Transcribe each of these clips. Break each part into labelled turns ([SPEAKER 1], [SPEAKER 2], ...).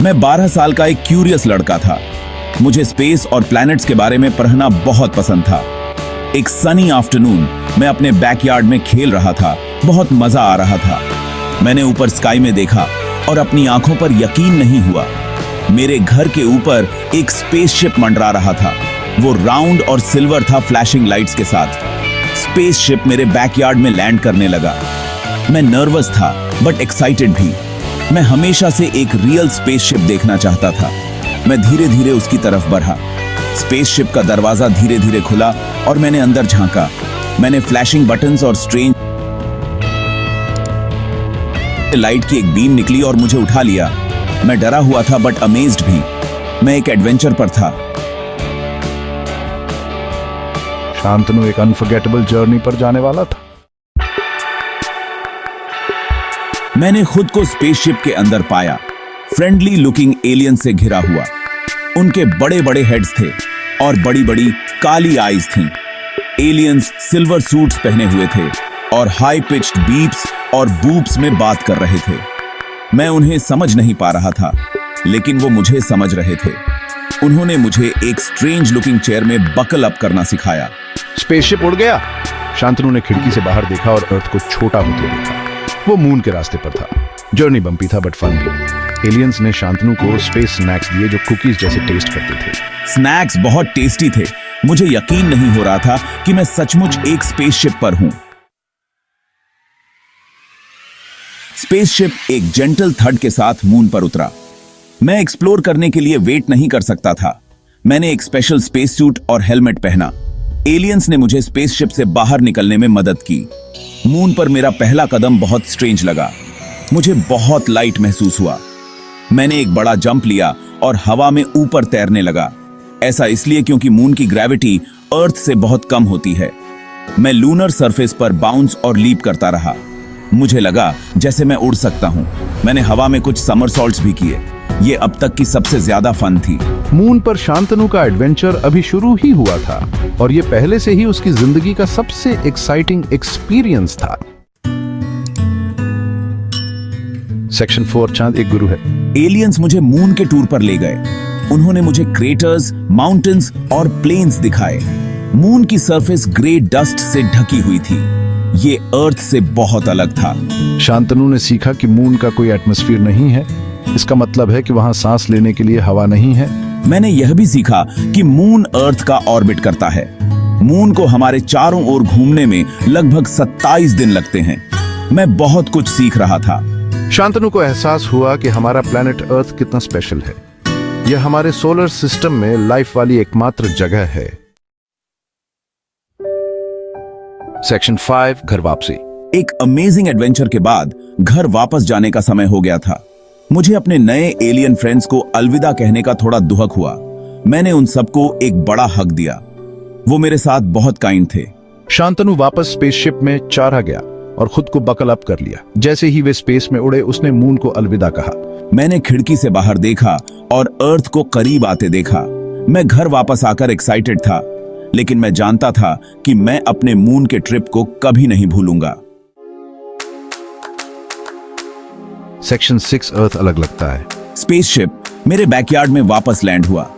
[SPEAKER 1] मैं 12 साल का एक क्यूरियस लड़का था। मुझे स्पेस और प्लैनेट्स के बारे में पढ़ना बहुत पसंद था। एक सनी आफ्टरनून मैं अपने बैकयार्ड में खेल रहा था। बहुत मजा आ रहा था। मैंने ऊपर स्काई में देखा और अपनी आंखों पर यकीन नहीं हुआ। मेरे घर के ऊपर एक स्पेसशिप मंडरा रहा था। वो राउंड और सिल्वर था, फ्लैशिंग लाइट्स के साथ। स्पेसशिप मेरे बैकयार्ड में लैंड करने लगा। मैं नर्वस था बट एक्साइटेड भी। मैं हमेशा से एक रियल स्पेसशिप देखना चाहता था। मैं धीरे धीरे उसकी तरफ बढ़ा। स्पेसशिप का दरवाजा धीरे धीरे खुला और मैंने अंदर झांका। मैंने फ्लैशिंग बटन्स और स्ट्रेंज लाइट की एक बीम निकली और मुझे उठा लिया। मैं डरा हुआ था बट अमेज्ड भी। मैं एक एडवेंचर पर था।
[SPEAKER 2] शांतनु एक अनफॉरगेटेबल जर्नी पर जाने वाला था।
[SPEAKER 1] मैंने खुद को स्पेसशिप के अंदर पाया, फ्रेंडली लुकिंग एलियन से घिरा हुआ। उनके बड़े बड़े हेड्स थे और बड़ी बड़ी काली आईज थीं। एलियंस सिल्वर सूट्स पहने हुए थे और हाई पिच्ड बीप्स और बूप्स में बात कर रहे थे। मैं उन्हें समझ नहीं पा रहा था, लेकिन वो मुझे समझ रहे थे। उन्होंने मुझे एक स्ट्रेंज लुकिंग चेयर में बकल अप करना सिखाया।
[SPEAKER 2] स्पेसशिप उड़ गया। शांतनु ने खिड़की से बाहर देखा और अर्थ को छोटा होते देखा। वो मून के रास्ते पर था। जर्नी बम्पी था बट फन भी। एलियंस ने शांतनु को स्पेस स्नैक्स दिए जो कुकीज जैसे टेस्ट करते थे।
[SPEAKER 1] स्नैक्स बहुत टेस्टी थे। मुझे यकीन नहीं हो रहा था कि मैं सचमुच एक स्पेसशिप पर हूं। स्पेसशिप एक जेंटल थड के साथ मून पर उतरा। मैं एक्सप्लोर करने के लिए वेट नहीं कर सकता था। मैंने एक स्पेशल स्पेस सूट और हेलमेट पहना। एलियंस ने मुझे स्पेसशिप से बाहर निकलने में मदद की। मून पर मेरा पहला कदम बहुत स्ट्रेंज लगा। मुझे बहुत लाइट महसूस हुआ। मैंने एक बड़ा जंप लिया और हवा में ऊपर तैरने लगा। ऐसा इसलिए क्योंकि मून की ग्रेविटी अर्थ से बहुत कम होती है। मैं लूनर सरफेस पर बाउंस और लीप करता रहा। मुझे लगा जैसे मैं उड़ सकता हूं। मैंने हवा में कुछ समरसॉल्ट्स भी किए। ये अब तक की सबसे ज्यादा फन थी।
[SPEAKER 2] मून पर शांतनु का एडवेंचर अभी शुरू ही हुआ था और ये पहले से ही उसकी जिंदगी का सबसे एक्साइटिंग एक्सपीरियंस था। सेक्शन 4 चांद एक गुरु है।
[SPEAKER 1] एलियंस मुझे मून के टूर पर ले गए। उन्होंने मुझे क्रेटर्स, माउंटेन्स और प्लेन्स दिखाए। मून की सरफेस ग्रे डस्ट से ढकी हुई थी। ये अर्थ से बहुत अलग था।
[SPEAKER 2] शांतनु ने सीखा कि मून का कोई एटमॉस्फेयर नहीं है। इसका मतलब है कि वहां सांस लेने के लिए हवा नहीं है।
[SPEAKER 1] मैंने यह भी सीखा कि मून अर्थ का ऑर्बिट करता है। मून को हमारे चारों ओर घूमने में लगभग 27 दिन लगते हैं। मैं बहुत कुछ सीख रहा था।
[SPEAKER 2] शांतनु को एहसास हुआ कि हमारा प्लेनेट अर्थ कितना स्पेशल है। यह हमारे सोलर सिस्टम में लाइफ वाली एकमात्र जगह है। सेक्शन 5 घर वापसी।
[SPEAKER 1] एक अमेजिंग एडवेंचर के बाद घर वापस जाने का समय हो गया था। मुझे अपने नए एलियन फ्रेंड्स को अलविदा कहने का थोड़ा दुहक हुआ। मैंने उन सबको एक बड़ा हग दिया। वो मेरे साथ बहुत काइंड थे।
[SPEAKER 2] शांतनु वापस स्पेसशिप में चारा गया और खुद को बकल अप कर लिया। जैसे ही वे स्पेस में उड़े, उसने मून को अलविदा कहा।
[SPEAKER 1] मैंने खिड़की से बाहर देखा और अर्थ को करीब आते देखा। मैं घर वापस आकर एक्साइटेड था, लेकिन मैं जानता था कि मैं अपने मून के ट्रिप को कभी नहीं भूलूंगा।
[SPEAKER 2] सेक्शन 6 अर्थ अलग लगता है।
[SPEAKER 1] स्पेसशिप मेरे बैकयार्ड में वापस लैंड हुआ।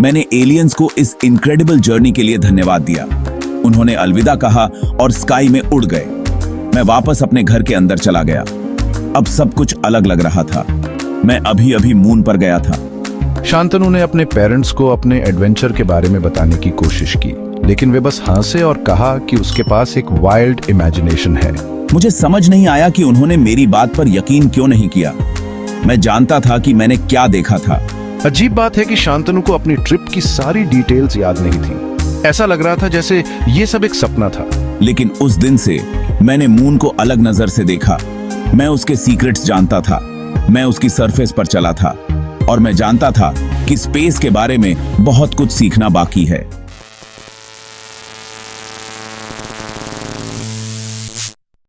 [SPEAKER 1] मैंने एलियंस को इस इनक्रेडिबल जर्नी के लिए धन्यवाद दिया। उन्होंने अलविदा कहा और स्काई में उड़ गए। मैं वापस अपने घर के अंदर चला गया। अब सब कुछ अलग लग रहा था। मैं अभी अभी मून पर गया था।
[SPEAKER 2] शांतनु ने अपने पेरेंट्स को अपने एडवेंचर के बारे में बताने की कोशिश की, लेकिन वे बस हंसे और कहा कि उसके पास एक वाइल्ड इमेजिनेशन है।
[SPEAKER 1] मुझे समझ नहीं आया कि उन्होंने मेरी बात पर यकीन क्यों नहीं किया। मैं जानता था कि मैंने क्या देखा था।
[SPEAKER 2] अजीब बात है कि शांतनु को अपनी ट्रिप की सारी डिटेल्स याद नहीं थी। ऐसा लग रहा था जैसे ये सब एक सपना था।
[SPEAKER 1] लेकिन उस दिन से मैंने मून को अलग नजर से देखा। मैं उसके सीक्रेट्स जानता था। मैं उसकी सरफेस पर चला था और मैं जानता था कि स्पेस के बारे में बहुत कुछ सीखना बाकी है।